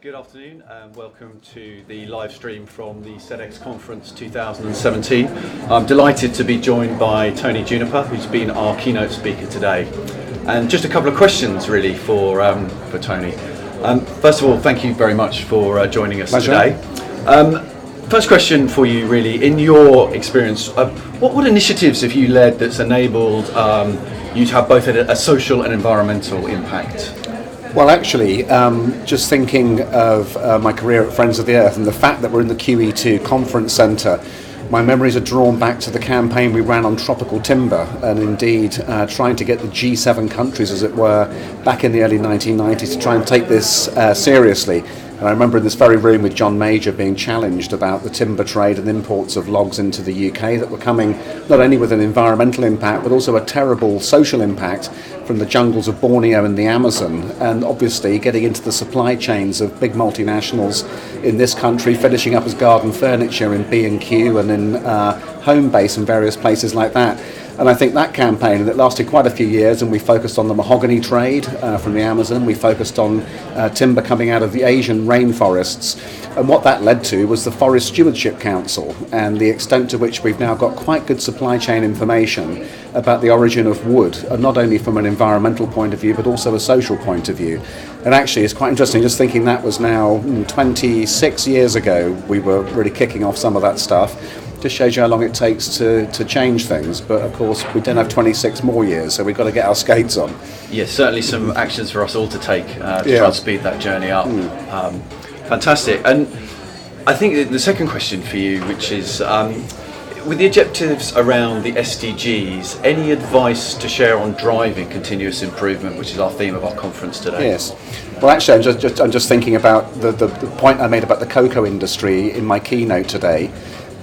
Good afternoon and welcome to the live stream from the Sedex Conference 2017. I'm delighted to be joined by Tony Juniper, who's been our keynote speaker today. And just a couple of questions really for Tony. First of all, thank you very much for joining us today. First question for you really, in your experience, what initiatives have you led that's enabled you to have both a social and environmental impact? Well, actually, just thinking of my career at Friends of the Earth and the fact that we're in the QE2 conference centre, my memories are drawn back to the campaign we ran on tropical timber and indeed trying to get the G7 countries, as it were, back in the early 1990s to try and take this seriously. And I remember in this very room with John Major being challenged about the timber trade and imports of logs into the UK that were coming not only with an environmental impact but also a terrible social impact from the jungles of Borneo and the Amazon, and obviously getting into the supply chains of big multinationals in this country, finishing up as garden furniture in B&Q and in Homebase and various places like that. And I think that campaign, and it lasted quite a few years, and we focused on the mahogany trade from the Amazon, we focused on timber coming out of the Asian rainforests, and what that led to was the Forest Stewardship Council and the extent to which we've now got quite good supply chain information about the origin of wood, and not only from an environmental point of view but also a social point of view. And actually it's quite interesting just thinking that was now 26 years ago we were really kicking off some of that stuff. Just shows you how long it takes to change things, but of course we don't have 26 more years, so we've got to get our skates on. Yes, certainly some actions for us all to take to try and speed that journey up. Fantastic. And I think the second question for you, which is with the objectives around the SDGs, any advice to share on driving continuous improvement, which is our theme of our conference today? Yes. Well, actually, I'm just thinking about the point I made about the cocoa industry in my keynote today,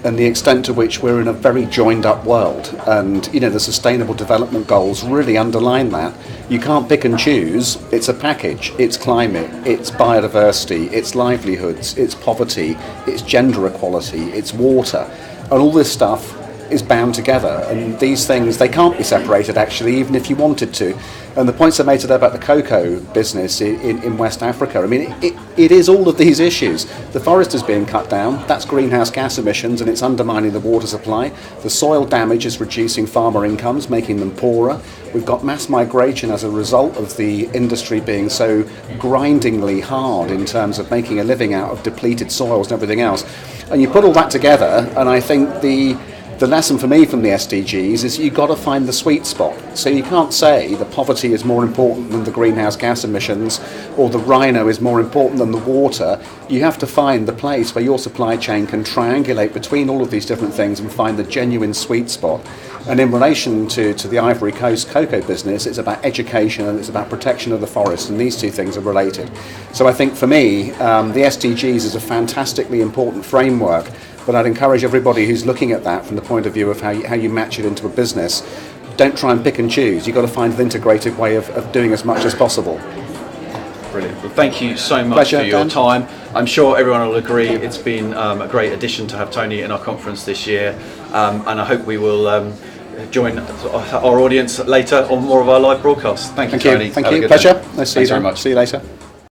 and the extent to which we're in a very joined up world, and the Sustainable Development Goals really underline that. You can't pick and choose. It's a package. It's climate, it's biodiversity, it's livelihoods, it's poverty, it's gender equality, it's water, and all this stuff is bound together, and these things, they can't be separated actually, even if you wanted to. And the points I made today about the cocoa business in West Africa, I mean, it is all of these issues. The forest is being cut down, that's greenhouse gas emissions, and it's undermining the water supply. The soil damage is reducing farmer incomes, making them poorer. We've got mass migration as a result of the industry being so grindingly hard in terms of making a living out of depleted soils and everything else. And you put all that together, and I think the lesson for me from the SDGs is you've got to find the sweet spot. So you can't say the poverty is more important than the greenhouse gas emissions or the rhino is more important than the water. You have to find the place where your supply chain can triangulate between all of these different things and find the genuine sweet spot. And in relation to the Ivory Coast cocoa business, it's about education and it's about protection of the forest, and these two things are related. So I think for me, the SDGs is a fantastically important framework, but I'd encourage everybody who's looking at that from the point of view of how you match it into a business, don't try and pick and choose. You've got to find an integrated way of doing as much as possible. Brilliant. Well, thank you so much for your time. I'm sure everyone will agree it's been a great addition to have Tony in our conference this year, and I hope we will join our audience later on more of our live broadcasts. Thank you, Tony. Thank you. Pleasure. Nice to see you. Thanks very much. See you later.